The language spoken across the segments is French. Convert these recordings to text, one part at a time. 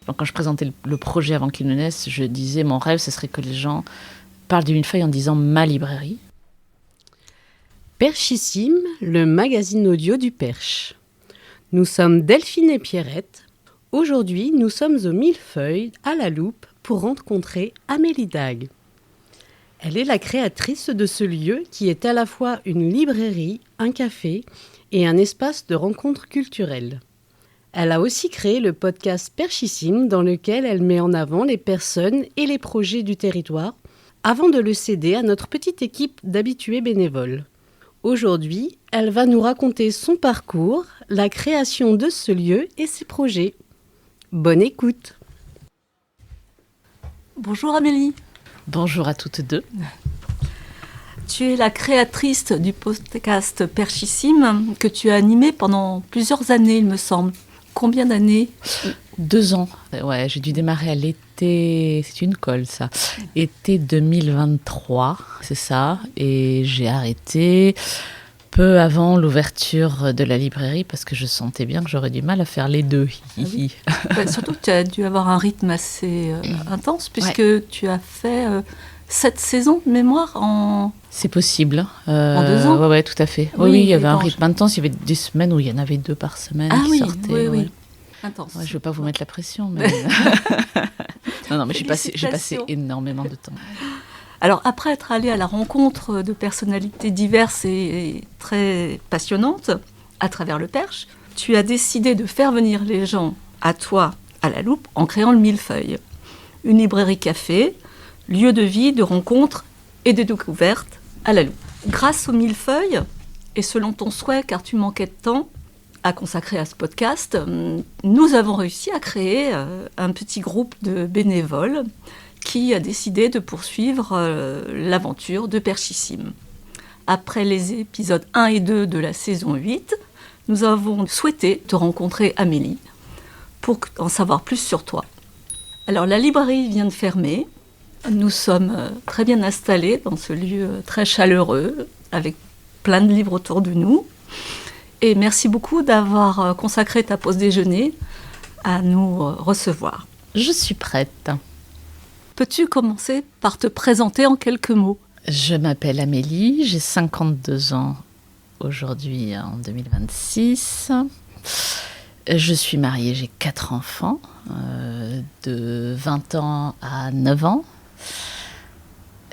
Donc, quand je présentais le projet avant qu'il ne naisse, je disais mon rêve, ce serait que les gens parlent du millefeuille en disant ma librairie. Perchissime, le magazine audio du Perche. Nous sommes Delphine et Pierrette. Aujourd'hui, nous sommes au Millefeuille, à la Loupe, pour rencontrer Amélie Dague. Elle est la créatrice de ce lieu qui est à la fois une librairie, un café et un espace de rencontre culturelle. Elle a aussi créé le podcast Perchissime dans lequel elle met en avant les personnes et les projets du territoire avant de le céder à notre petite équipe d'habitués bénévoles. Aujourd'hui, elle va nous raconter son parcours, la création de ce lieu et ses projets. Bonne écoute. Bonjour Amélie. Bonjour à toutes deux. Tu es la créatrice du podcast Perchissime que tu as animé pendant plusieurs années, il me semble. Combien d'années ? 2 ans. Ouais, j'ai dû démarrer à l'été, c'est une colle ça, été 2023, c'est ça, et j'ai arrêté peu avant l'ouverture de la librairie parce que je sentais bien que j'aurais du mal à faire les deux. Ah oui. Surtout que tu as dû avoir un rythme assez intense puisque tu as fait 7 saisons de mémoire en... C'est possible. En 2 ans ? Ouais, tout à fait. Oui, il y avait un rythme intense, il y avait des semaines où il y en avait 2 par semaine qui sortaient. Oui. Intense. Ouais, je ne veux pas vous mettre la pression, mais... non, mais j'ai passé énormément de temps. Alors, après être allée à la rencontre de personnalités diverses et très passionnantes à travers le Perche, tu as décidé de faire venir les gens à toi, à la Loupe, en créant le Millefeuille. Une librairie-café, lieu de vie, de rencontres et de découvertes à la Loupe. Grâce au Millefeuille, et selon ton souhait, car tu manquais de temps à consacrer à ce podcast, nous avons réussi à créer un petit groupe de bénévoles qui a décidé de poursuivre l'aventure de Perchissime. Après les épisodes 1 et 2 de la saison 8, nous avons souhaité te rencontrer Amélie pour en savoir plus sur toi. Alors la librairie vient de fermer. Nous sommes très bien installés dans ce lieu très chaleureux, avec plein de livres autour de nous. Et merci beaucoup d'avoir consacré ta pause déjeuner à nous recevoir. Je suis prête. Peux-tu commencer par te présenter en quelques mots ? Je m'appelle Amélie, j'ai 52 ans aujourd'hui en 2026. Je suis mariée, j'ai 4 enfants, de 20 ans à 9 ans.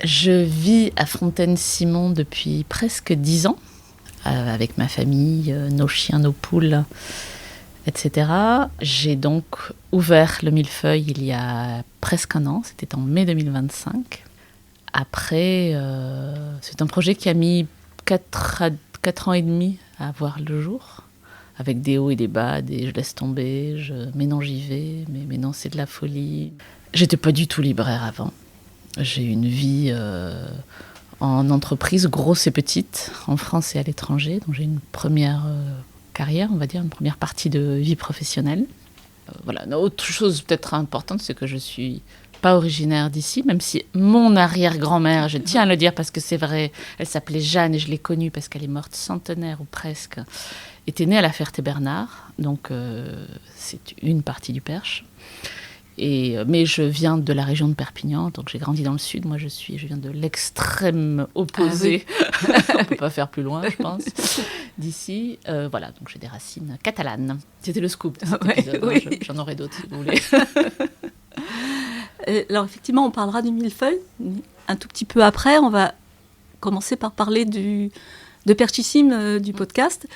Je vis à Fontaine-Simon depuis presque 10 ans, avec ma famille, nos chiens, nos poules, etc. J'ai donc ouvert le Millefeuille il y a presque 1 an, c'était en mai 2025. Après, c'est un projet qui a mis 4 ans et demi à voir le jour, avec des hauts et des bas, des je laisse tomber, maintenant j'y vais, mais non, c'est de la folie. J'étais pas du tout libraire avant. J'ai une vie en entreprise, grosse et petite, en France et à l'étranger. Donc j'ai une première carrière, on va dire, une première partie de vie professionnelle. Voilà. Autre chose peut-être importante, c'est que je suis pas originaire d'ici, même si mon arrière-grand-mère, je tiens à le dire parce que c'est vrai, elle s'appelait Jeanne et je l'ai connue parce qu'elle est morte centenaire ou presque, était née à la Ferté-Bernard, donc c'est une partie du Perche. Mais je viens de la région de Perpignan, donc j'ai grandi dans le sud. Moi, je viens de l'extrême opposé. Ah oui. On ne peut pas faire plus loin, je pense, d'ici. Voilà, donc j'ai des racines catalanes. C'était le scoop de cet épisode. Oui. J'en aurai d'autres, si vous voulez. Alors, effectivement, on parlera du Millefeuille. Un tout petit peu après, on va commencer par parler de Perchissime, du podcast.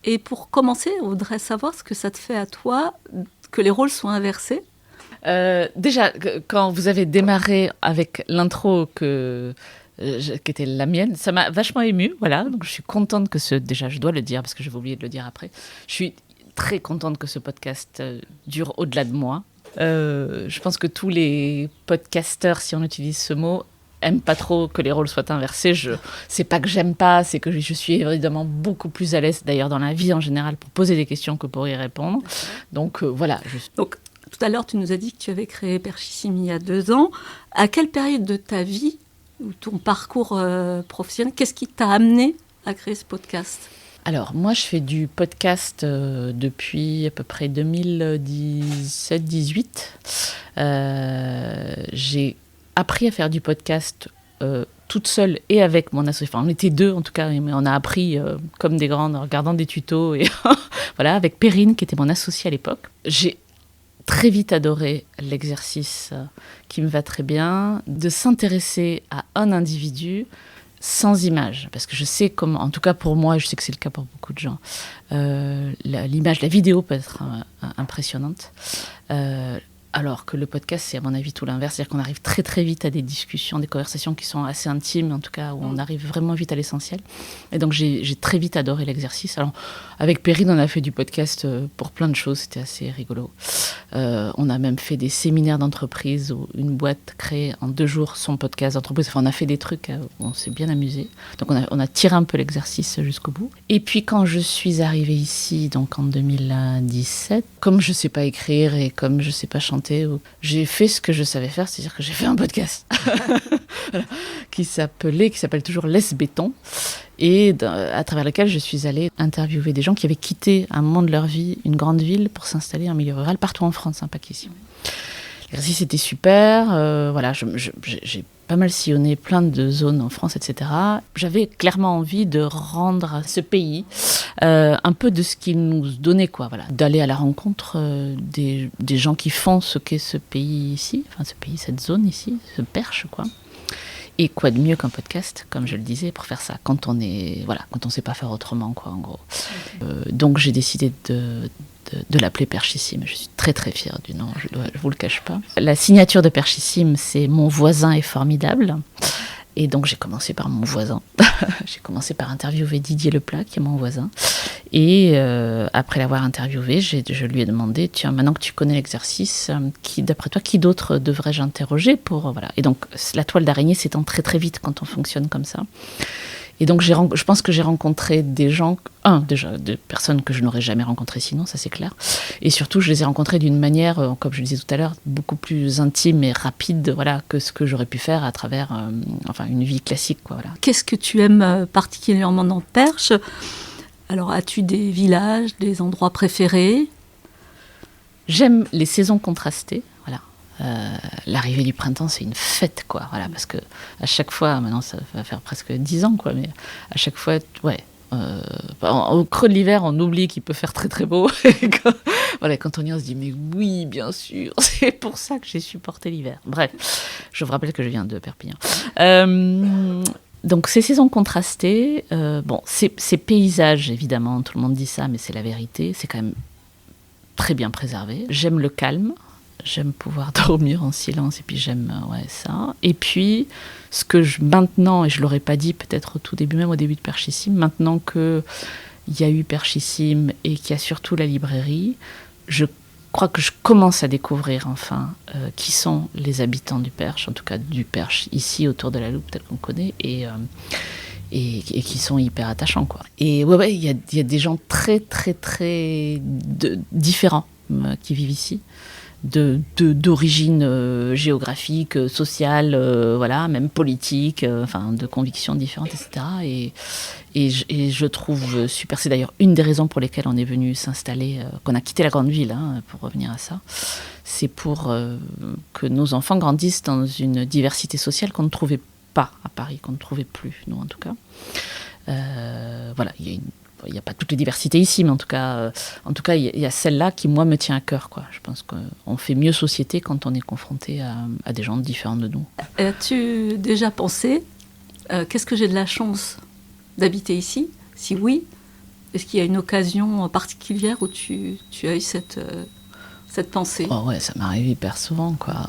Et pour commencer, on voudrait savoir ce que ça te fait à toi que les rôles soient inversés. Déjà, quand vous avez démarré avec l'intro qui était la mienne, ça m'a vachement émue, voilà. Donc je suis contente que déjà je dois le dire parce que je vais oublier de le dire après. Je suis très contente que ce podcast dure au-delà de moi. Je pense que tous les podcasteurs, si on utilise ce mot, aiment pas trop que les rôles soient inversés. C'est pas que j'aime pas, c'est que je suis évidemment beaucoup plus à l'aise d'ailleurs dans la vie en général pour poser des questions que pour y répondre. Donc voilà. Donc, tout à l'heure, tu nous as dit que tu avais créé Perchissime il y a 2 ans. À quelle période de ta vie ou ton parcours professionnel, qu'est-ce qui t'a amené à créer ce podcast ? Alors, moi, je fais du podcast depuis à peu près 2017-18. J'ai appris à faire du podcast toute seule et avec mon associé. Enfin, on était deux en tout cas, mais on a appris comme des grandes en regardant des tutos. Et voilà, avec Perrine, qui était mon associée à l'époque. J'ai très vite adoré l'exercice qui me va très bien, de s'intéresser à un individu sans image, parce que je sais comment, en tout cas pour moi, je sais que c'est le cas pour beaucoup de gens, l'image, la vidéo peut être impressionnante, alors que le podcast, c'est à mon avis tout l'inverse, c'est-à-dire qu'on arrive très très vite à des discussions, des conversations qui sont assez intimes, en tout cas, où on arrive vraiment vite à l'essentiel. Et donc j'ai très vite adoré l'exercice. Alors avec Perrine, on a fait du podcast pour plein de choses, c'était assez rigolo. On a même fait des séminaires d'entreprise où une boîte crée en 2 jours son podcast d'entreprise. Enfin, on a fait des trucs où on s'est bien amusé. Donc on a tiré un peu l'exercice jusqu'au bout. Et puis quand je suis arrivée ici, donc en 2017, comme je ne sais pas écrire et comme je ne sais pas chanter, j'ai fait ce que je savais faire, c'est-à-dire que j'ai fait un podcast voilà, qui s'appelle toujours Laisse Béton, et à travers lequel je suis allée interviewer des gens qui avaient quitté à un moment de leur vie une grande ville pour s'installer en milieu rural partout en France, pas qu'ici. L'exercice était super, voilà, j'ai pas mal sillonné plein de zones en France, etc. J'avais clairement envie de rendre à ce pays un peu de ce qu'il nous donnait, quoi, voilà. D'aller à la rencontre des gens qui font ce qu'est ce pays ici, enfin ce pays, cette zone ici, ce Perche, quoi. Et quoi de mieux qu'un podcast, comme je le disais, pour faire ça, quand on sait pas faire autrement, quoi, en gros. Donc j'ai décidé de l'appeler Perchissime. Je suis très très fière du nom, je vous le cache pas. La signature de Perchissime, c'est Mon voisin est formidable. Et donc j'ai commencé par mon voisin. J'ai commencé par interviewer Didier Leplat, qui est mon voisin. Et après l'avoir interviewé, je lui ai demandé, tiens, maintenant que tu connais l'exercice, d'après toi, qui d'autre devrais-je interroger pour, voilà. Et donc la toile d'araignée s'étend très très vite quand on fonctionne comme ça. Et donc je pense que j'ai rencontré des gens, déjà des personnes que je n'aurais jamais rencontrées sinon, ça c'est clair. Et surtout, je les ai rencontrés d'une manière, comme je le disais tout à l'heure, beaucoup plus intime et rapide, voilà, que ce que j'aurais pu faire à travers une vie classique, quoi, voilà. Qu'est-ce que tu aimes particulièrement dans Perche ? Alors, as-tu des villages, des endroits préférés ? J'aime les saisons contrastées, voilà. L'arrivée du printemps, c'est une fête, quoi, voilà, parce que à chaque fois, maintenant ça va faire presque 10 ans, quoi, mais à chaque fois, ouais, au creux de l'hiver, on oublie qu'il peut faire très très beau. Quand on y est, on se dit, mais oui, bien sûr, c'est pour ça que j'ai supporté l'hiver. Bref, je vous rappelle que je viens de Perpignan. Donc ces saisons contrastées, ces paysages, évidemment, tout le monde dit ça, mais c'est la vérité, c'est quand même très bien préservé. J'aime le calme. J'aime pouvoir dormir en silence, et puis j'aime ça. Et puis, ce que maintenant, et je ne l'aurais pas dit peut-être au tout début, même au début de Perchissime, maintenant qu'il y a eu Perchissime et qu'il y a surtout la librairie, je crois que je commence à découvrir enfin qui sont les habitants du Perche, en tout cas du Perche, ici autour de la Loupe, tel qu'on connaît, et qui sont hyper attachants, quoi. Et il y a des gens très, très, très différents qui vivent ici. D'origine géographique, sociale, voilà, même politique, de convictions différentes, etc. Et je trouve super. C'est d'ailleurs une des raisons pour lesquelles on est venu s'installer, qu'on a quitté la grande ville, pour revenir à ça. C'est pour que nos enfants grandissent dans une diversité sociale qu'on ne trouvait pas à Paris, qu'on ne trouvait plus, nous en tout cas. Voilà, il n'y a pas toutes les diversités ici, mais en tout cas, il y a celle-là qui, moi, me tient à cœur, quoi. Je pense qu'on fait mieux société quand on est confronté à des gens différents de nous. As-tu déjà pensé, qu'est-ce que j'ai de la chance d'habiter ici ? Si oui, est-ce qu'il y a une occasion particulière où tu as eu cette pensée ? Oh ouais, ça m'arrive hyper souvent, quoi.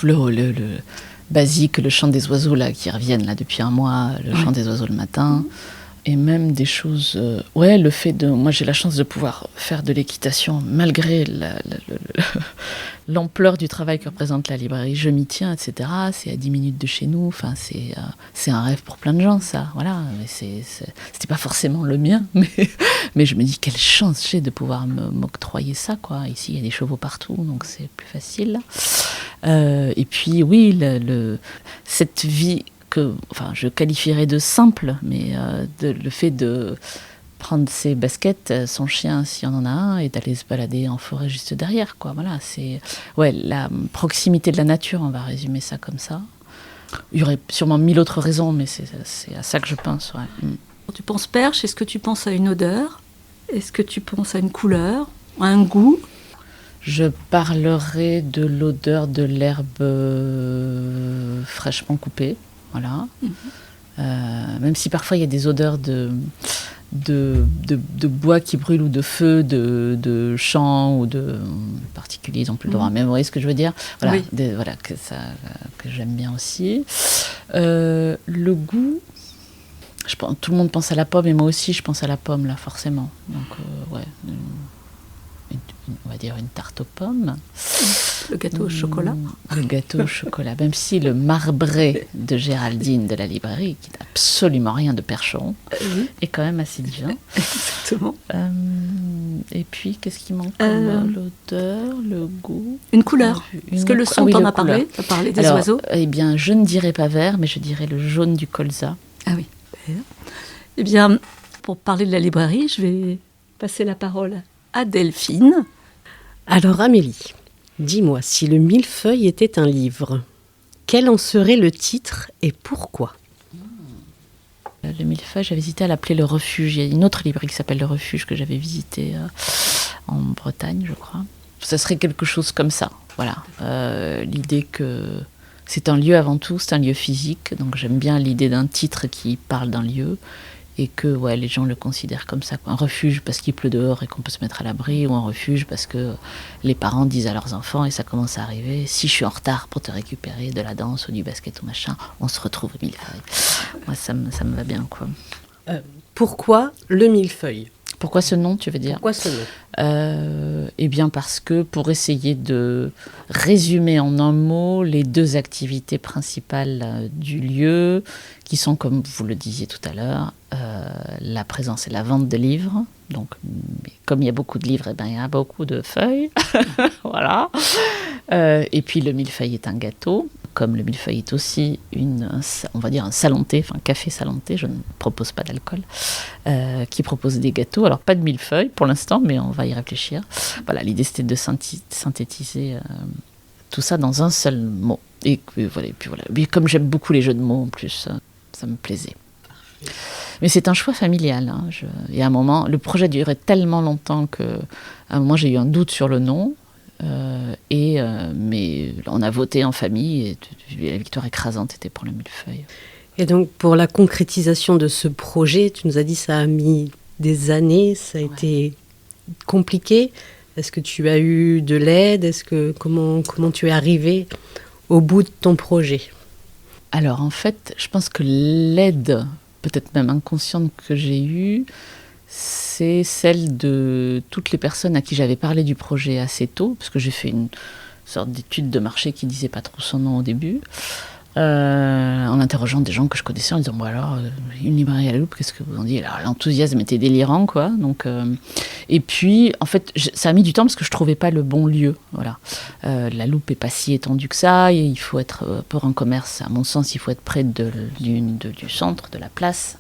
Le basique, le chant des oiseaux, là, qui reviennent là, depuis un mois, le chant des oiseaux le matin. Et même des choses... le fait de... Moi, j'ai la chance de pouvoir faire de l'équitation malgré l'ampleur du travail que représente la librairie. Je m'y tiens, etc. C'est à 10 minutes de chez nous. Enfin, c'est un rêve pour plein de gens, ça. Voilà. Mais c'était pas forcément le mien. Mais je me dis, quelle chance j'ai de pouvoir m'octroyer ça, quoi. Ici, il y a des chevaux partout, donc c'est plus facile. Et puis, oui, cette vie... je qualifierais de simple, mais le fait de prendre ses baskets, son chien si on en a un, et d'aller se balader en forêt juste derrière, quoi. Voilà, c'est la proximité de la nature, on va résumer ça comme ça. Il y aurait sûrement 1000 autres raisons, mais c'est à ça que je pense. Ouais. Quand tu penses perche, est-ce que tu penses à une odeur? Est-ce que tu penses à une couleur? À un goût? Je parlerai de l'odeur de l'herbe fraîchement coupée, voilà. Même si parfois il y a des odeurs de bois qui brûle ou de feu, de champs ou de particuliers, ils n'ont plus le droit. Mais vous voyez ce que je veux dire? Voilà, oui. Voilà que j'aime bien aussi. Le goût, tout le monde pense à la pomme, et moi aussi je pense à la pomme là, forcément. Donc on va dire une tarte aux pommes. Le gâteau au chocolat. Le gâteau au chocolat, même si le marbré de Géraldine de la librairie, qui n'a absolument rien de percheron, est quand même assez divin. Exactement. Et puis, qu'est-ce qui manque? L'odeur, le goût. Une couleur. Est-ce que le son, t'en as parlé? Tu as parlé des oiseaux? Eh bien, je ne dirais pas vert, mais je dirais le jaune du colza. Ah oui. Eh bien, pour parler de la librairie, je vais passer la parole à Delphine. Alors Amélie, dis-moi, si le millefeuille était un livre, quel en serait le titre et pourquoi? Le millefeuille, j'avais hésité à l'appeler Le Refuge. Il y a une autre librairie qui s'appelle Le Refuge que j'avais visitée en Bretagne, je crois. Ça serait quelque chose comme ça, voilà. L'idée que c'est un lieu avant tout, c'est un lieu physique, donc j'aime bien l'idée d'un titre qui parle d'un lieu, et que les gens le considèrent comme ça, quoi. Un refuge parce qu'il pleut dehors et qu'on peut se mettre à l'abri, ou un refuge parce que les parents disent à leurs enfants, et ça commence à arriver, si je suis en retard pour te récupérer de la danse ou du basket ou machin, on se retrouve au millefeuille. Moi, ça me va bien, quoi. Pourquoi le millefeuille? Pourquoi ce nom, tu veux dire? Pourquoi ce nom? Eh bien parce que pour essayer de résumer en un mot les deux activités principales du lieu, qui sont, comme vous le disiez tout à l'heure, la présence et la vente de livres. Donc, comme il y a beaucoup de livres, eh ben, il y a beaucoup de feuilles. Voilà. Et puis le millefeuille est un gâteau. Comme le millefeuille est aussi on va dire un salon-thé, enfin un café salon-thé, je ne propose pas d'alcool, qui propose des gâteaux. Alors pas de millefeuille pour l'instant, mais on va y réfléchir. Voilà, l'idée c'était de synthétiser tout ça dans un seul mot. Et puis voilà. Mais comme j'aime beaucoup les jeux de mots en plus, ça me plaisait. Mais c'est un choix familial. Hein. Et à un moment, le projet durait tellement longtemps qu'à un moment j'ai eu un doute sur le nom. Mais on a voté en famille et la victoire écrasante était pour le millefeuille. Et donc pour la concrétisation de ce projet, tu nous as dit ça a mis des années, ça a été compliqué. Est-ce que tu as eu de l'aide? Comment tu es arrivée au bout de ton projet? Alors en fait, je pense que l'aide, peut-être même inconsciente, que j'ai eue, c'est celle de toutes les personnes à qui j'avais parlé du projet assez tôt, parce que j'ai fait une sorte d'étude de marché qui disait pas trop son nom au début, en interrogeant des gens que je connaissais, en disant bon alors une librairie à la loupe, qu'est-ce que vous en dites? Alors l'enthousiasme était délirant, quoi. Donc et puis en fait ça a mis du temps parce que je trouvais pas le bon lieu, voilà. La loupe est pas si étendue que ça, et il faut être pour un commerce, à mon sens, il faut être près du centre, de la place.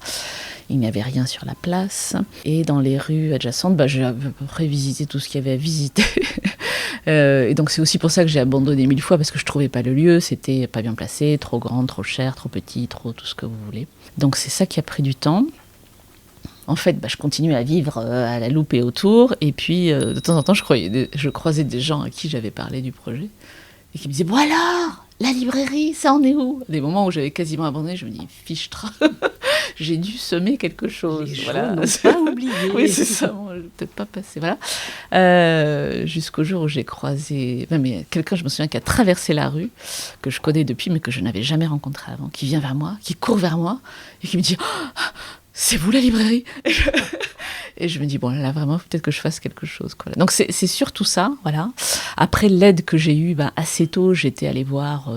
Il n'y avait rien sur la place. Et dans les rues adjacentes, j'ai à peu près visité tout ce qu'il y avait à visiter. Et donc c'est aussi pour ça que j'ai abandonné 1000 fois, parce que je ne trouvais pas le lieu. C'était pas bien placé, trop grand, trop cher, trop petit, trop tout ce que vous voulez. Donc c'est ça qui a pris du temps. En fait, je continuais à vivre à la loupe et autour. Et puis, de temps en temps, je croisais des gens à qui j'avais parlé du projet. Et qui me disaient, bon alors, la librairie, ça en est où? Des moments où j'avais quasiment abandonné, je me dis, fichtra. J'ai dû semer quelque chose. Les voilà. gens n'ont pas oublié. Oui, c'est ça. Bon, je vais peut-être pas passer. Voilà. Jusqu'au jour où j'ai croisé quelqu'un, je me souviens, qui a traversé la rue, que je connais depuis, mais que je n'avais jamais rencontré avant, qui vient vers moi, qui court vers moi, et qui me dit oh, c'est vous la librairie? Et je me dis, bon, là, vraiment, peut-être que je fasse quelque chose, quoi. Donc, c'est surtout ça, voilà. Après, l'aide que j'ai eue, assez tôt, j'étais allée voir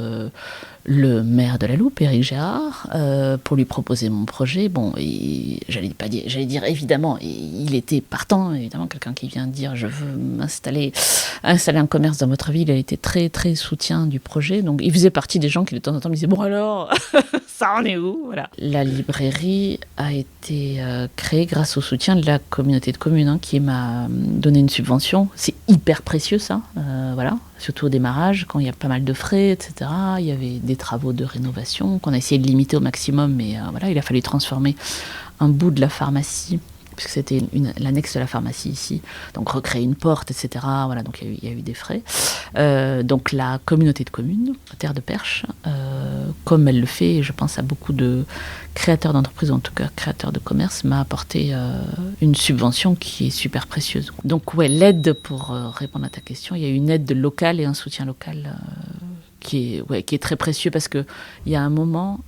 le maire de la Loupe, Éric Gérard, pour lui proposer mon projet. Bon, j'allais dire, évidemment, il était partant, évidemment, quelqu'un qui vient dire, je veux installer un commerce dans votre ville. Il a été très, très soutien du projet. Donc, il faisait partie des gens qui, de temps en temps, me disaient, bon, alors, ça en est où, voilà. La librairie a été créée grâce au soutien de la communauté de communes qui m'a donné une subvention. C'est hyper précieux ça, voilà. Surtout au démarrage, quand il y a pas mal de frais, etc. Il y avait des travaux de rénovation qu'on a essayé de limiter au maximum, mais voilà, il a fallu transformer un bout de la pharmacie, puisque c'était l'annexe de la pharmacie ici, donc recréer une porte, etc. Voilà, donc il y a eu des frais. Donc la communauté de communes, Terre de Perche, comme elle le fait, je pense à beaucoup de créateurs d'entreprises, en tout cas créateurs de commerce, m'a apporté une subvention qui est super précieuse. Donc ouais, l'aide, pour répondre à ta question, il y a une aide locale et un soutien local qui est très précieux, parce qu'il y a un moment...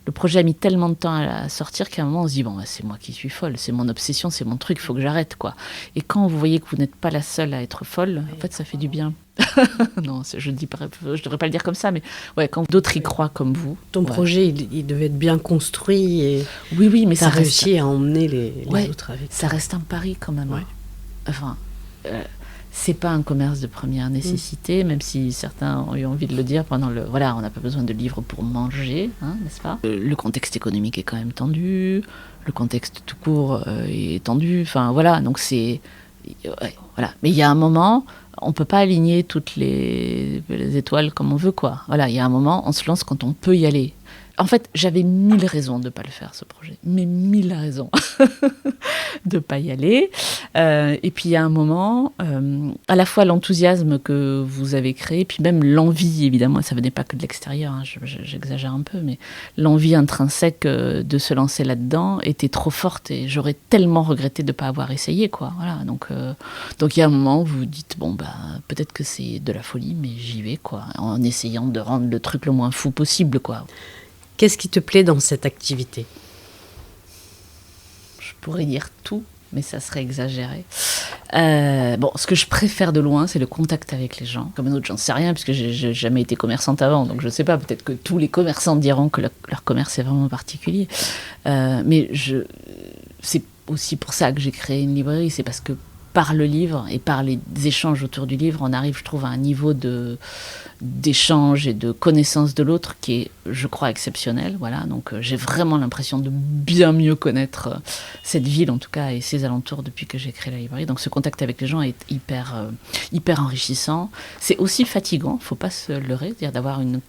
Le projet a mis tellement de temps à sortir qu'à un moment on se dit bon, c'est moi qui suis folle, c'est mon obsession, c'est mon truc, il faut que j'arrête, quoi. Et quand vous voyez que vous n'êtes pas la seule à être folle, en fait ça fait du bien. Non, je devrais pas le dire comme ça, mais ouais, quand d'autres y croient comme vous. Ton projet, il devait être bien construit et oui, mais ça réussi à emmener les autres avec. Ça reste un pari quand même. Ouais. Enfin. C'est pas un commerce de première nécessité, même si certains ont eu envie de le dire pendant le... Voilà, on n'a pas besoin de livres pour manger, n'est-ce pas ? Le contexte économique est quand même tendu, le contexte tout court est tendu, enfin voilà, donc c'est... Ouais, voilà. Mais il y a un moment, on peut pas aligner toutes les étoiles comme on veut, quoi. Voilà, il y a un moment, on se lance quand on peut y aller. En fait, j'avais 1000 raisons de ne pas le faire, ce projet. Mais 1000 raisons de ne pas y aller. Et puis, il y a un moment, à la fois l'enthousiasme que vous avez créé, puis même l'envie, évidemment, ça ne venait pas que de l'extérieur, j'exagère un peu, mais l'envie intrinsèque de se lancer là-dedans était trop forte et j'aurais tellement regretté de ne pas avoir essayé, quoi. Voilà, donc il y a un moment où vous vous dites, bon, bah, peut-être que c'est de la folie, mais j'y vais, quoi, en essayant de rendre le truc le moins fou possible, quoi. Qu'est-ce qui te plaît dans cette activité ? Je pourrais dire tout, mais ça serait exagéré. Ce que je préfère de loin, c'est le contact avec les gens. Comme un autre, j'en sais rien, puisque j'ai jamais été commerçante avant, donc je sais pas, peut-être que tous les commerçants diront que leur commerce est vraiment particulier. Mais c'est aussi pour ça que j'ai créé une librairie, c'est parce que par le livre et par les échanges autour du livre, on arrive, je trouve, à un niveau d'échange et de connaissance de l'autre qui est, je crois, exceptionnel. Voilà, donc j'ai vraiment l'impression de bien mieux connaître cette ville, en tout cas, et ses alentours depuis que j'ai créé la librairie. Donc ce contact avec les gens est hyper enrichissant. C'est aussi fatigant, faut pas se leurrer, c'est-à-dire d'avoir une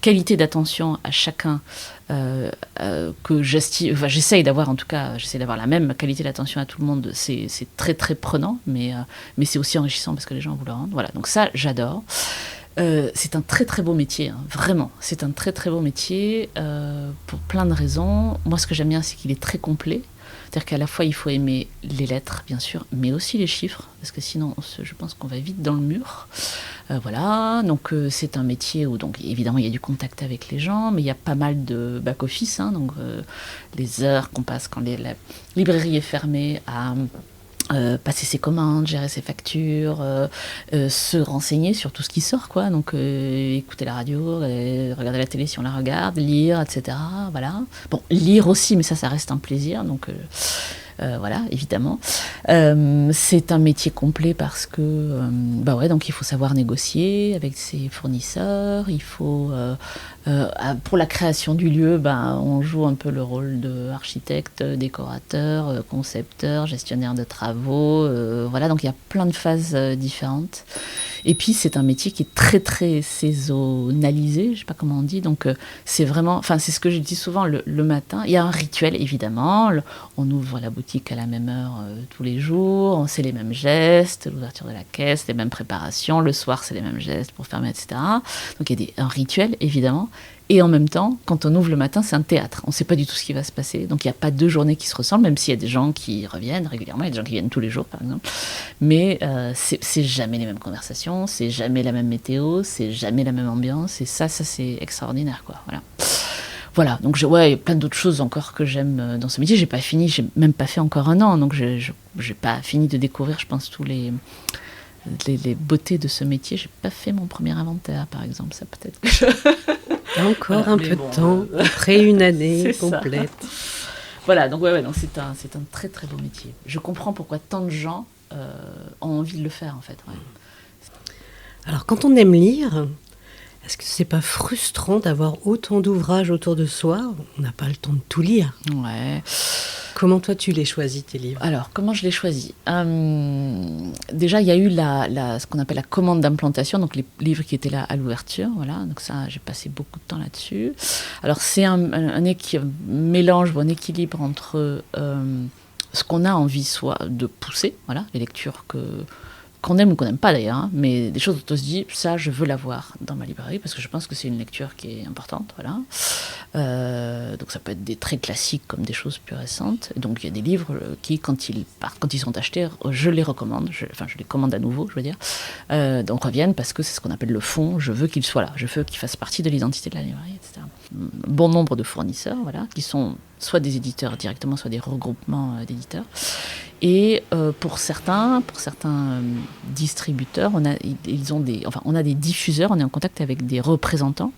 qualité d'attention à chacun que j'essaye d'avoir, en tout cas, j'essaie d'avoir la même qualité d'attention à tout le monde. C'est très très prenant, mais c'est aussi enrichissant parce que les gens vous le rendent. Voilà, donc ça, j'adore. C'est un très très beau métier, vraiment. C'est un très très beau métier pour plein de raisons. Moi, ce que j'aime bien, c'est qu'il est très complet. C'est-à-dire qu'à la fois, il faut aimer les lettres, bien sûr, mais aussi les chiffres, parce que sinon, je pense qu'on va vite dans le mur. Voilà, donc c'est un métier où, donc, évidemment, il y a du contact avec les gens, mais il y a pas mal de back-office, donc les heures qu'on passe quand la librairie est fermée à... passer ses commandes, gérer ses factures, se renseigner sur tout ce qui sort, quoi. Donc écouter la radio, regarder la télé si on la regarde, lire, etc. Voilà. Bon, lire aussi, mais ça reste un plaisir. Donc voilà, évidemment. C'est un métier complet parce que, donc il faut savoir négocier avec ses fournisseurs. Il faut, pour la création du lieu, on joue un peu le rôle d'architecte, décorateur, concepteur, gestionnaire de travaux. Voilà, donc il y a plein de phases différentes. Et puis c'est un métier qui est très très saisonnalisé, je sais pas comment on dit. Donc c'est vraiment, c'est ce que je dis souvent le matin. Il y a un rituel évidemment. On ouvre la boutique à la même heure tous les jours. On sait les mêmes gestes, l'ouverture de la caisse, les mêmes préparations. Le soir c'est les mêmes gestes pour fermer, etc. Donc il y a un rituel évidemment. Et en même temps, quand on ouvre le matin, c'est un théâtre. On ne sait pas du tout ce qui va se passer. Donc, il n'y a pas deux journées qui se ressemblent, même s'il y a des gens qui reviennent régulièrement. Il y a des gens qui viennent tous les jours, par exemple. Mais c'est jamais les mêmes conversations, c'est jamais la même météo, c'est jamais la même ambiance. Et ça c'est extraordinaire, quoi. Voilà, donc il y a plein d'autres choses encore que j'aime dans ce métier. J'ai pas fini, j'ai même pas fait encore un an. Donc, j'ai pas fini de découvrir, je pense, tous les beautés de ce métier. J'ai pas fait mon premier inventaire, par exemple. Ça, peut-être que encore un peu de temps, après une année complète. Ça. Voilà, donc donc c'est un très très beau métier. Je comprends pourquoi tant de gens ont envie de le faire, en fait. Ouais. Alors, quand on aime lire, Est-ce que c'est pas frustrant d'avoir autant d'ouvrages autour de soi? On n'a pas le temps de tout lire. Ouais. Comment toi tu les choisis, tes livres? Alors, comment je l'ai choisi? Déjà, il y a eu ce qu'on appelle la commande d'implantation, donc les livres qui étaient là à l'ouverture. Voilà, donc ça, j'ai passé beaucoup de temps là-dessus. Alors, c'est un mélange ou un équilibre entre ce qu'on a envie soit de pousser, voilà, les lectures qu'on aime ou qu'on n'aime pas d'ailleurs, hein, mais des choses dont on se dit, ça, je veux l'avoir dans ma librairie, parce que je pense que c'est une lecture qui est importante, voilà. Donc ça peut être des très classiques comme des choses plus récentes. Et donc il y a des livres qui, quand ils sont achetés, je les recommande, je les commande à nouveau, je veux dire. Donc reviennent parce que c'est ce qu'on appelle le fond, je veux qu'il soit là, je veux qu'il fasse partie de l'identité de la librairie, etc. Bon nombre de fournisseurs, voilà, qui sont soit des éditeurs directement, soit des regroupements d'éditeurs. Et pour certains distributeurs, on a des diffuseurs, on est en contact avec des représentants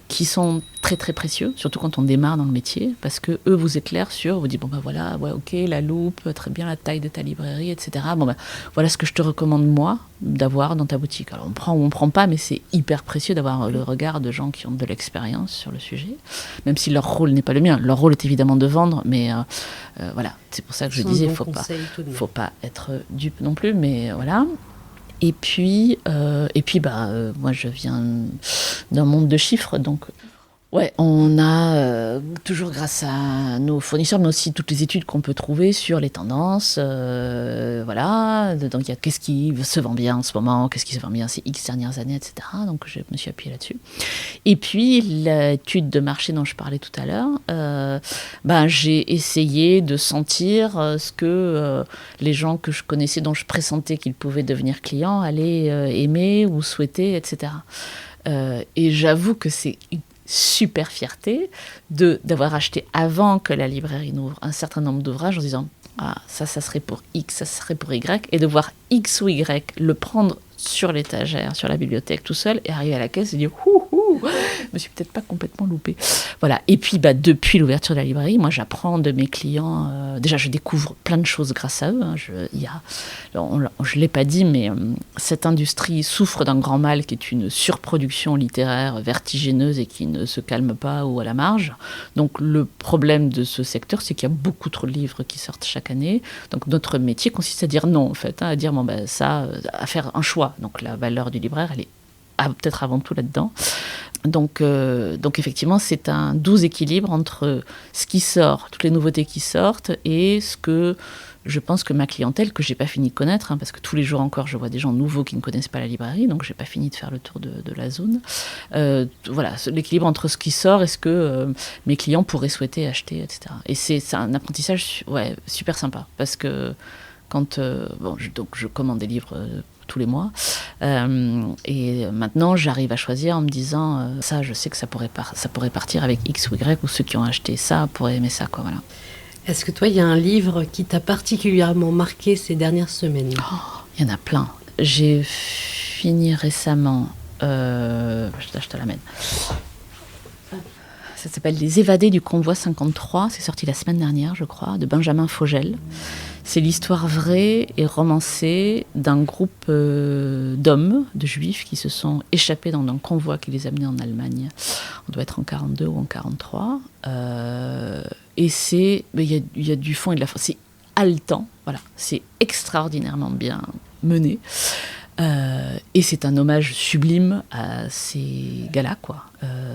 qui sont très très précieux, surtout quand on démarre dans le métier, parce que eux vous éclairent vous disent bon ben voilà, ouais, ok, la loupe, très bien la taille de ta librairie, etc. Bon ben voilà ce que je te recommande moi d'avoir dans ta boutique. Alors on prend ou on prend pas, mais c'est hyper précieux d'avoir le regard de gens qui ont de l'expérience sur le sujet, même si leur rôle n'est pas le mien. Leur rôle est évidemment de vendre, mais voilà, c'est pour ça que je disais, faut pas être dupe non plus, mais voilà. Et puis, moi je viens d'un monde de chiffres, donc ouais, on a toujours grâce à nos fournisseurs, mais aussi toutes les études qu'on peut trouver sur les tendances, voilà. Donc il y a qu'est-ce qui se vend bien en ce moment, qu'est-ce qui se vend bien ces X dernières années, etc. Donc je me suis appuyée là-dessus. Et puis l'étude de marché dont je parlais tout à l'heure, j'ai essayé de sentir ce que les gens que je connaissais, dont je pressentais qu'ils pouvaient devenir clients, allaient aimer ou souhaiter, etc. Et j'avoue que c'est une super fierté d'avoir acheté avant que la librairie n'ouvre un certain nombre d'ouvrages en disant ça serait pour X, ça serait pour Y, et de voir X ou Y le prendre sur l'étagère, sur la bibliothèque tout seul, et arriver à la caisse et dire je me suis peut-être pas complètement loupée. Voilà. Et puis depuis l'ouverture de la librairie, moi j'apprends de mes clients, déjà je découvre plein de choses grâce à eux, hein. Je l'ai pas dit, mais cette industrie souffre d'un grand mal qui est une surproduction littéraire vertigineuse et qui ne se calme pas ou à la marge. Donc le problème de ce secteur, c'est qu'il y a beaucoup trop de livres qui sortent chaque année. Donc notre métier consiste à dire non, en fait, hein, à dire à faire un choix. Donc la valeur du libraire, elle est peut-être avant tout là-dedans. Donc effectivement, c'est un doux équilibre entre ce qui sort, toutes les nouveautés qui sortent, et ce que je pense que ma clientèle, que j'ai pas fini de connaître, hein, parce que tous les jours encore, je vois des gens nouveaux qui ne connaissent pas la librairie, donc j'ai pas fini de faire le tour de la zone. Voilà, l'équilibre entre ce qui sort et ce que mes clients pourraient souhaiter acheter, etc. Et c'est un apprentissage super sympa, parce que quand je commande des livres tous les mois, et maintenant j'arrive à choisir en me disant ça, je sais que ça pourrait partir avec X ou Y, ou ceux qui ont acheté ça pourraient aimer ça, quoi, voilà. Est-ce que toi, il y a un livre qui t'a particulièrement marqué ces dernières semaines? Il y en a plein. J'ai fini récemment, je te l'amène. Ça s'appelle Les évadés du convoi 53, c'est sorti la semaine dernière, je crois, de Benjamin Fogel. C'est l'histoire vraie et romancée d'un groupe d'hommes, de juifs, qui se sont échappés dans un convoi qui les amenait en Allemagne. On doit être en 42 ou en 43. Et il y a du fond et de la force. C'est haletant, voilà. C'est extraordinairement bien mené. Et c'est un hommage sublime à ces gars-là, quoi.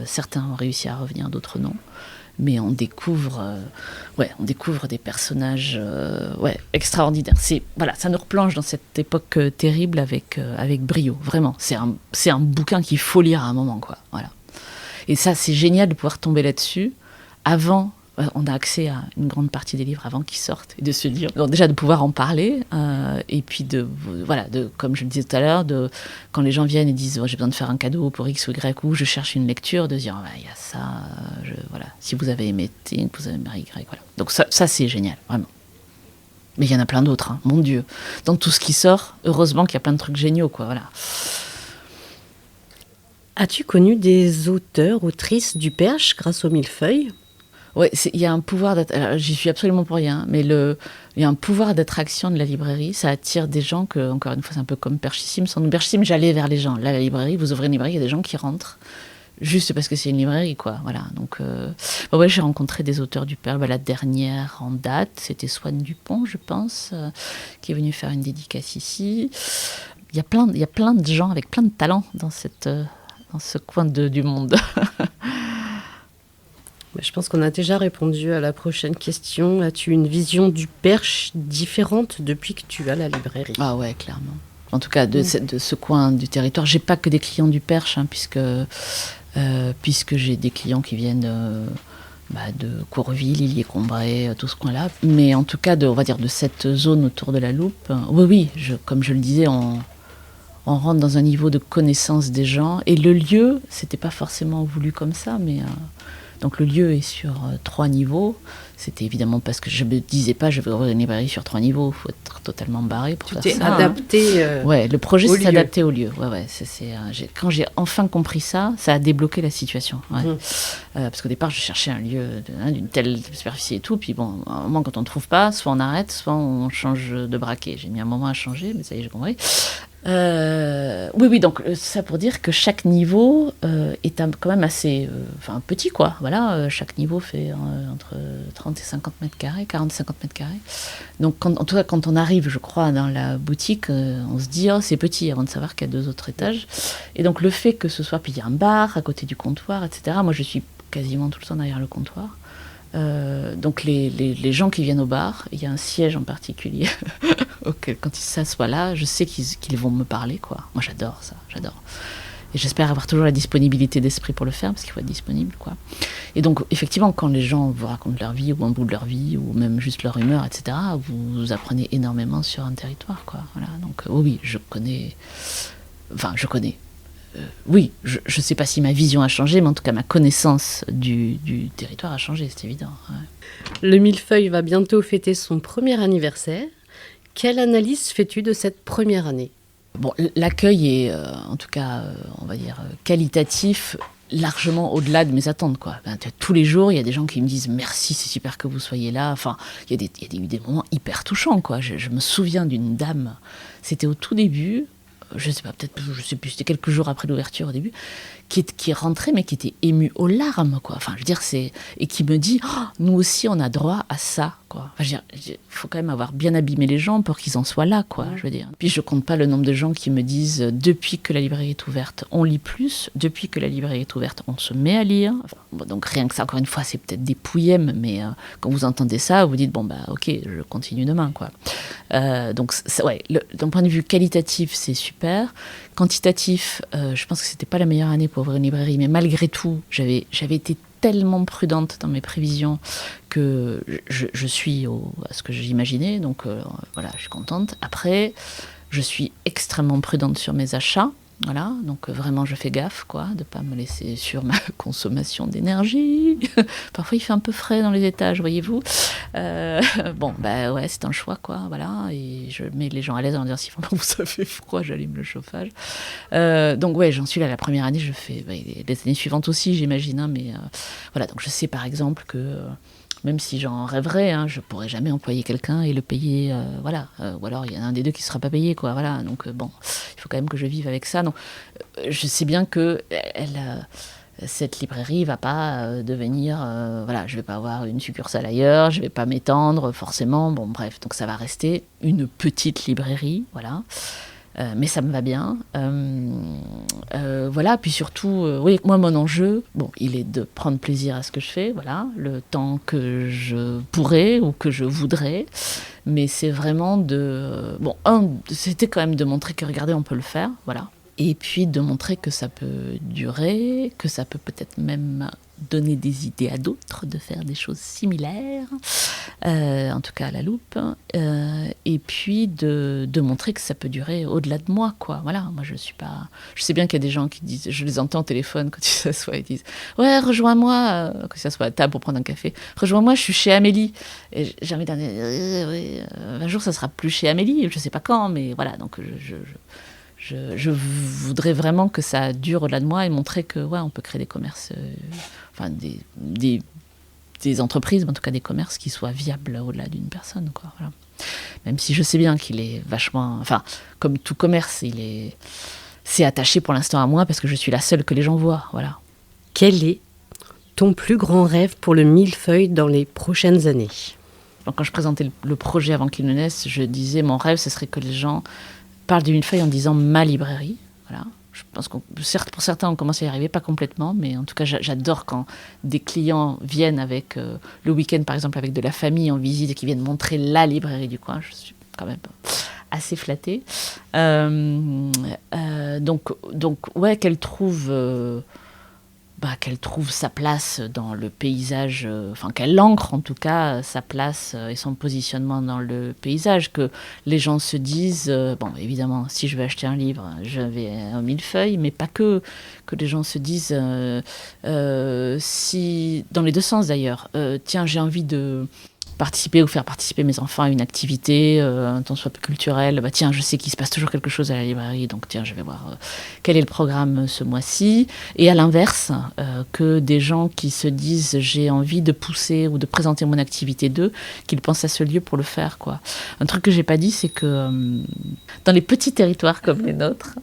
Certains ont réussi à revenir, d'autres non. Mais on découvre des personnages extraordinaires. Ça nous replonge dans cette époque terrible avec brio, vraiment. C'est un bouquin qu'il faut lire à un moment, quoi. Voilà. Et ça, c'est génial de pouvoir tomber là-dessus avant. On a accès à une grande partie des livres avant qu'ils sortent, et de se dire, donc déjà de pouvoir en parler, et puis comme je le disais tout à l'heure, quand les gens viennent et disent j'ai besoin de faire un cadeau pour X ou Y, ou je cherche une lecture, de dire il y a ça, si vous avez aimé Tink, vous avez aimé Y, voilà. Donc ça c'est génial, vraiment. Mais il y en a plein d'autres, hein, mon Dieu. Dans tout ce qui sort, heureusement qu'il y a plein de trucs géniaux, quoi, voilà. As-tu connu des auteurs, autrices du Perche grâce au Millefeuille ? Ouais, il y a un pouvoir alors, j'y suis absolument pour rien, mais il y a un pouvoir d'attraction de la librairie. Ça attire des gens que, encore une fois, c'est un peu comme Perchissime. Sans Perchissime, j'allais vers les gens. Là, la librairie, vous ouvrez une librairie, il y a des gens qui rentrent juste parce que c'est une librairie, quoi. Voilà. Donc, ouais, j'ai rencontré des auteurs du Perche. La dernière en date, c'était Swann Dupont, je pense, qui est venue faire une dédicace ici. Il y a plein de gens avec plein de talents dans ce coin du monde. Je pense qu'on a déjà répondu à la prochaine question. As-tu une vision du Perche différente depuis que tu as la librairie ? Ah ouais, clairement. En tout cas, de ce coin du territoire. J'ai pas que des clients du Perche, puisque j'ai des clients qui viennent de Courville, Illier-Combray, tout ce coin-là. Mais en tout cas, on va dire de cette zone autour de la Loupe. Oui, comme je le disais, on rentre dans un niveau de connaissance des gens. Et le lieu, c'était pas forcément voulu comme ça, mais... Donc le lieu est sur 3 niveaux. C'était évidemment parce que je ne me disais pas je vais ouvrir une librairie sur 3 niveaux. Il faut être totalement barré pour faire ça. Tu t'es adapté ouais, le projet au s'est adapté au lieu. Ouais, quand j'ai enfin compris ça, ça a débloqué la situation. Ouais. Parce qu'au départ, je cherchais un lieu d'une telle superficie et tout. Puis bon, à un moment, quand on ne trouve pas, soit on arrête, soit on change de braquet. J'ai mis un moment à changer, mais ça y est, j'ai compris. Oui, donc ça pour dire que chaque niveau est quand même assez petit, quoi. Voilà, chaque niveau fait entre 30 et 50 mètres carrés, 40 et 50 mètres carrés. Donc, en tout cas, quand on arrive, je crois, dans la boutique, on se dit, oh, c'est petit, avant de savoir qu'il y a 2 autres étages. Et donc, le fait que ce soit, puis il y a un bar à côté du comptoir, etc. Moi, je suis quasiment tout le temps derrière le comptoir. Donc les gens qui viennent au bar, il y a un siège en particulier auquel quand ils s'assoient là, je sais qu'ils vont me parler, quoi. Moi j'adore ça, j'adore. Et j'espère avoir toujours la disponibilité d'esprit pour le faire, parce qu'il faut être disponible, quoi. Et donc effectivement, quand les gens vous racontent leur vie, ou un bout de leur vie, ou même juste leur humeur, etc., vous apprenez énormément sur un territoire, quoi. Voilà. Donc oui, je connais. Oui, je ne sais pas si ma vision a changé, mais en tout cas ma connaissance du territoire a changé, c'est évident. Ouais. Le Millefeuille va bientôt fêter son premier anniversaire. Quelle analyse fais-tu de cette première année ? Bon, l'accueil est, en tout cas, on va dire, qualitatif, largement au-delà de mes attentes, quoi. Tous les jours, il y a des gens qui me disent « Merci, c'est super que vous soyez là ». Enfin, il y a eu des moments hyper touchants, quoi. Je me souviens d'une dame, c'était au tout début... je sais pas, peut-être, je sais plus, c'était quelques jours après l'ouverture au début, qui est rentrée, mais qui était émue aux larmes, quoi. Enfin, je veux dire, et qui me dit, oh, nous aussi, on a droit à ça, quoi. Enfin, je veux dire, faut quand même avoir bien abîmé les gens pour qu'ils en soient là, quoi, je veux dire. Puis je compte pas le nombre de gens qui me disent, depuis que la librairie est ouverte, on lit plus, depuis que la librairie est ouverte, on se met à lire. Enfin, bon, donc rien que ça, encore une fois, c'est peut-être des pouillèmes, mais quand vous entendez ça, vous dites, bon, bah, ok, je continue demain, quoi. Donc, ouais, d'un point de vue qualitatif, c'est super. Quantitatif, je pense que c'était pas la meilleure année pour ouvrir une librairie, mais malgré tout, j'avais été tellement prudente dans mes prévisions que je suis à ce que j'imaginais, donc voilà, je suis contente. Après, je suis extrêmement prudente sur mes achats. Voilà, donc vraiment je fais gaffe, quoi, de pas me laisser sur ma consommation d'énergie. Parfois il fait un peu frais dans les étages, voyez-vous. Bon, bah ouais, c'est un choix, quoi, voilà. Et je mets les gens à l'aise en disant si vraiment ça fait froid, j'allume le chauffage. Donc ouais, j'en suis là la première année, je fais les années suivantes aussi, j'imagine, hein, mais voilà, donc je sais par exemple que même si j'en rêverais, hein, je pourrais jamais employer quelqu'un et le payer, voilà. Ou alors il y en a un des deux qui ne sera pas payé, quoi, voilà. Donc bon, il faut quand même que je vive avec ça. Donc je sais bien que cette librairie va pas devenir, voilà, je vais pas avoir une succursale ailleurs, je vais pas m'étendre forcément. Bon, bref, donc ça va rester une petite librairie, voilà. Mais ça me va bien. Voilà, puis surtout, oui, moi, mon enjeu, bon, il est de prendre plaisir à ce que je fais, voilà, le temps que je pourrais ou que je voudrais. Mais c'est vraiment c'était quand même de montrer que, regardez, on peut le faire, voilà. Et puis de montrer que ça peut durer, que ça peut peut-être même donner des idées à d'autres de faire des choses similaires, en tout cas à la loupe, et puis de montrer que ça peut durer au-delà de moi, quoi. Voilà, moi je sais bien qu'il y a des gens qui disent, je les entends au téléphone quand ils s'assoient, ils disent ouais, rejoins-moi, quand ils s'assoient à table pour prendre un café, rejoins-moi, je suis chez Amélie. Et j'ai envie de dire un jour ça sera plus chez Amélie, je sais pas quand, mais voilà, donc je voudrais vraiment que ça dure au-delà de moi et montrer que ouais, on peut créer des commerces, enfin des des entreprises, en tout cas des commerces qui soient viables au-delà d'une personne, quoi. Voilà. Même si je sais bien qu'il est vachement... Enfin, comme tout commerce, c'est attaché pour l'instant à moi parce que je suis la seule que les gens voient. Voilà. Quel est ton plus grand rêve pour le millefeuille dans les prochaines années ? Donc, quand je présentais le projet avant qu'il ne naisse, je disais mon rêve, ce serait que les gens parlent du millefeuille en disant ma librairie. Voilà. Je pense que certes, pour certains, on commence à y arriver, pas complètement, mais en tout cas, j'adore quand des clients viennent avec le week-end, par exemple, avec de la famille en visite et qui viennent montrer la librairie du coin. Je suis quand même assez flattée. Donc, ouais, qu'elle trouve sa place dans le paysage, enfin qu'elle ancre en tout cas sa place et son positionnement dans le paysage, que les gens se disent, bon évidemment si je veux acheter un livre, je vais au millefeuille, mais pas que les gens se disent, si, dans les deux sens d'ailleurs, tiens j'ai envie de participer ou faire participer mes enfants à une activité, un temps soit culturelle, bah tiens, je sais qu'il se passe toujours quelque chose à la librairie, donc tiens, je vais voir quel est le programme ce mois-ci. Et à l'inverse, que des gens qui se disent j'ai envie de pousser ou de présenter mon activité d'eux, qu'ils pensent à ce lieu pour le faire, quoi. Un truc que j'ai pas dit, c'est que dans les petits territoires comme les nôtres,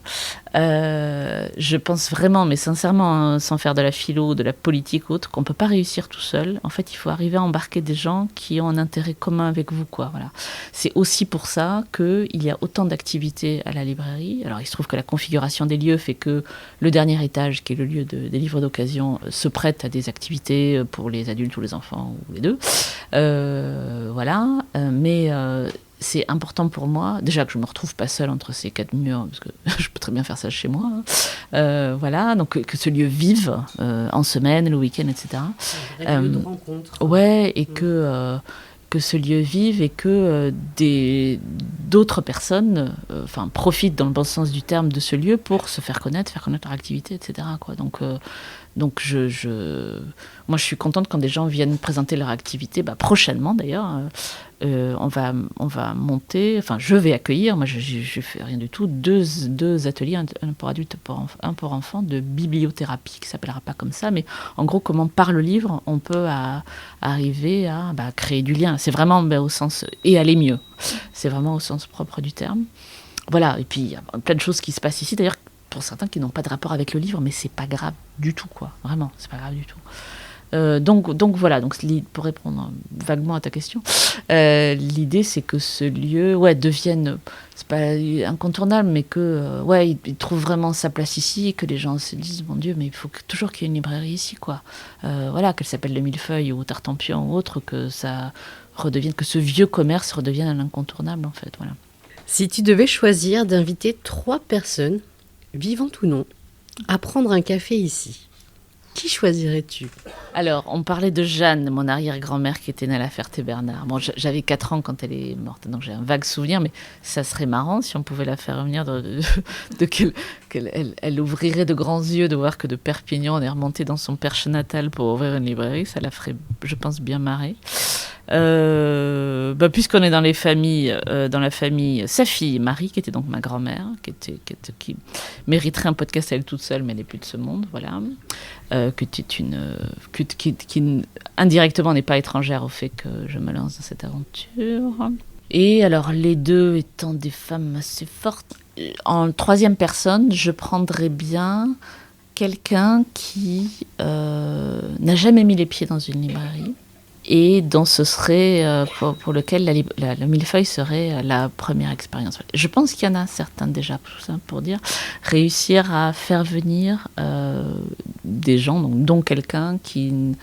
je pense vraiment, mais sincèrement, hein, sans faire de la philo ou de la politique ou autre, qu'on peut pas réussir tout seul. En fait, il faut arriver à embarquer des gens qui ont un intérêt commun avec vous, quoi. Voilà. C'est aussi pour ça qu'il y a autant d'activités à la librairie. Alors, il se trouve que la configuration des lieux fait que le dernier étage, qui est le lieu des livres d'occasion, se prête à des activités pour les adultes ou les enfants, ou les deux. Voilà. Mais c'est important pour moi, déjà que je ne me retrouve pas seule entre ces quatre murs, parce que je peux très bien faire ça chez moi. Hein. Voilà, donc que ce lieu vive en semaine, le week-end, etc. Un vrai lieu de rencontre. Ouais, et que ce lieu vive et que d'autres personnes profitent dans le bon sens du terme de ce lieu pour se faire connaître leur activité, etc. Quoi. Donc moi, je suis contente quand des gens viennent présenter leur activité. Prochainement, d'ailleurs, on va monter. Enfin, je vais accueillir. Moi, je fais rien du tout. Deux ateliers, un pour adultes, un pour enfants, de bibliothérapie, qui s'appellera pas comme ça, mais en gros, comment par le livre, on peut arriver à créer du lien. C'est vraiment au sens et aller mieux. C'est vraiment au sens propre du terme. Voilà. Et puis il y a plein de choses qui se passent ici. D'ailleurs, pour certains qui n'ont pas de rapport avec le livre, mais c'est pas grave du tout, quoi. Vraiment, c'est pas grave du tout. Donc voilà, donc pour répondre vaguement à ta question, l'idée c'est que ce lieu devienne, c'est pas incontournable, mais que il trouve vraiment sa place ici et que les gens se disent mon Dieu, mais il faut toujours qu'il y ait une librairie ici, quoi. Voilà, qu'elle s'appelle le Millefeuille ou Tartampion ou autre, que ça redevienne, que ce vieux commerce redevienne un incontournable, en fait. Voilà. Si tu devais choisir d'inviter 3 personnes, vivantes ou non, à prendre un café ici, qui choisirais-tu ? Alors, on parlait de Jeanne, mon arrière-grand-mère qui était née à la Ferté-Bernard. Bon, j'avais 4 ans quand elle est morte, donc j'ai un vague souvenir, mais ça serait marrant si on pouvait la faire revenir, qu'elle ouvrirait de grands yeux de voir que de Perpignan, on est remonté dans son Perche natal pour ouvrir une librairie. Ça la ferait, je pense, bien marrer. Puisqu'on est dans la famille, sa fille Marie, qui était donc ma grand-mère, qui mériterait un podcast à elle toute seule, mais elle n'est plus de ce monde, voilà. Qui indirectement n'est pas étrangère au fait que je me lance dans cette aventure. Et alors, les deux étant des femmes assez fortes, en 3e personne, je prendrais bien quelqu'un qui n'a jamais mis les pieds dans une librairie et dont ce serait, pour lequel le millefeuille serait la première expérience. Je pense qu'il y en a certains déjà, pour dire, réussir à faire venir des gens, dont quelqu'un qui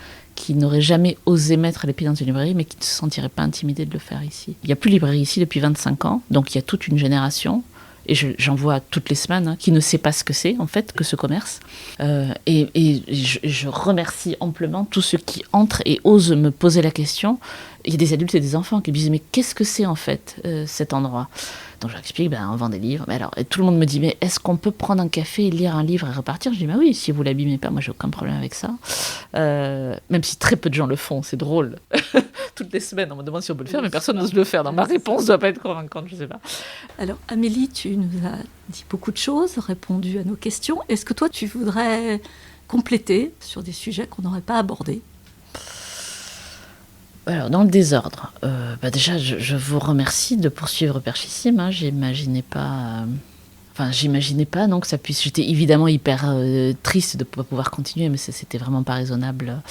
n'aurait jamais osé mettre les pieds dans une librairie, mais qui ne se sentirait pas intimidé de le faire ici. Il n'y a plus de librairie ici depuis 25 ans, donc il y a toute une génération, et j'en vois toutes les semaines, qui ne sait pas ce que c'est, en fait, que ce commerce. Et je remercie amplement tous ceux qui entrent et osent me poser la question. Il y a des adultes et des enfants qui me disent « Mais qu'est-ce que c'est, en fait, cet endroit ?» Donc, je leur explique, on vend des livres. Mais alors, et tout le monde me dit « Mais est-ce qu'on peut prendre un café, lire un livre et repartir ?» Je dis « Oui, si vous l'abîmez pas, moi, j'ai aucun problème avec ça. » Même si très peu de gens le font, c'est drôle. Toutes les semaines, on me demande si on peut le faire, mais personne n'ose le faire. Donc, ma réponse ne doit pas être convaincante, je ne sais pas. Alors, Amélie, tu nous as dit beaucoup de choses, répondu à nos questions. Est-ce que toi, tu voudrais compléter sur des sujets qu'on n'aurait pas abordés ? Alors, dans le désordre, déjà, je vous remercie de poursuivre Perchissime. J'imaginais pas non, que ça puisse. J'étais évidemment hyper triste de ne pas pouvoir continuer, mais c'était vraiment pas raisonnable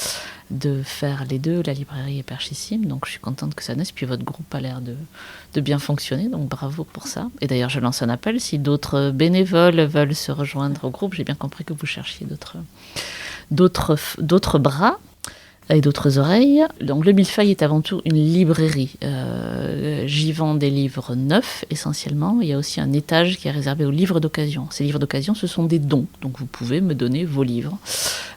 de faire les deux, la librairie et Perchissime. Donc, je suis contente que ça naisse. Puis, votre groupe a l'air de bien fonctionner, donc bravo pour ça. Et d'ailleurs, je lance un appel si d'autres bénévoles veulent se rejoindre au groupe. J'ai bien compris que vous cherchiez d'autres bras et d'autres oreilles. Donc le Millefeuille est avant tout une librairie. J'y vends des livres neufs essentiellement. Il y a aussi un étage qui est réservé aux livres d'occasion. Ces livres d'occasion, ce sont des dons. Donc vous pouvez me donner vos livres.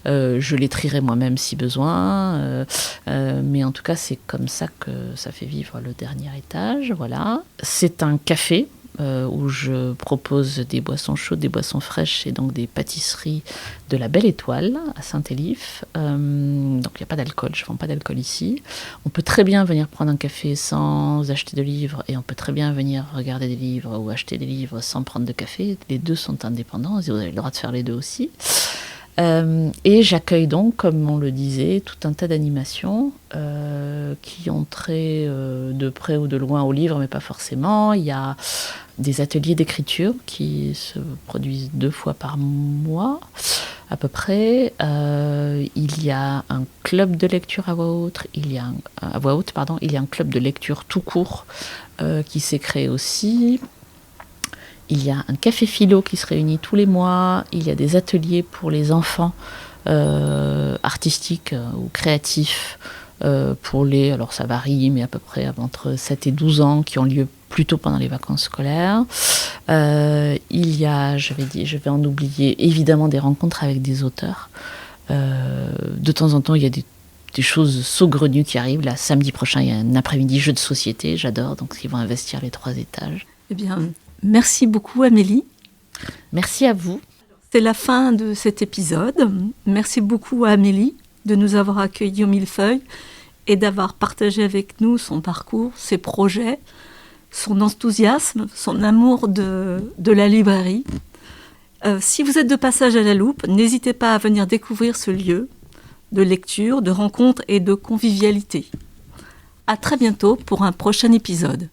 Je les trierai moi-même si besoin. Mais en tout cas, c'est comme ça que ça fait vivre le dernier étage. Voilà. C'est un café. Où je propose des boissons chaudes, des boissons fraîches et donc des pâtisseries de la Belle Étoile à Saint-Élif. Donc il n'y a pas d'alcool, je ne vends pas d'alcool ici. On peut très bien venir prendre un café sans acheter de livres et on peut très bien venir regarder des livres ou acheter des livres sans prendre de café. Les deux sont indépendants, vous avez le droit de faire les deux aussi. Et j'accueille donc, comme on le disait, tout un tas d'animations qui ont trait de près ou de loin au livre, mais pas forcément. Il y a des ateliers d'écriture qui se produisent 2 fois par mois, à peu près. Il y a un club de lecture à voix haute, il y a un club de lecture tout court qui s'est créé aussi. Il y a un café philo qui se réunit tous les mois. Il y a des ateliers pour les enfants artistiques ou créatifs alors ça varie, mais à peu près entre 7 et 12 ans, qui ont lieu plutôt pendant les vacances scolaires. Il y a, je vais en oublier, évidemment des rencontres avec des auteurs. De temps en temps, il y a des choses saugrenues qui arrivent. Là, samedi prochain, il y a un après-midi jeu de société, j'adore, donc ils vont investir les 3 étages. Eh bien, merci beaucoup Amélie. Merci à vous. C'est la fin de cet épisode. Merci beaucoup à Amélie de nous avoir accueillis au Millefeuille et d'avoir partagé avec nous son parcours, ses projets, son enthousiasme, son amour de la librairie. Si vous êtes de passage à la Loupe, n'hésitez pas à venir découvrir ce lieu de lecture, de rencontre et de convivialité. À très bientôt pour un prochain épisode.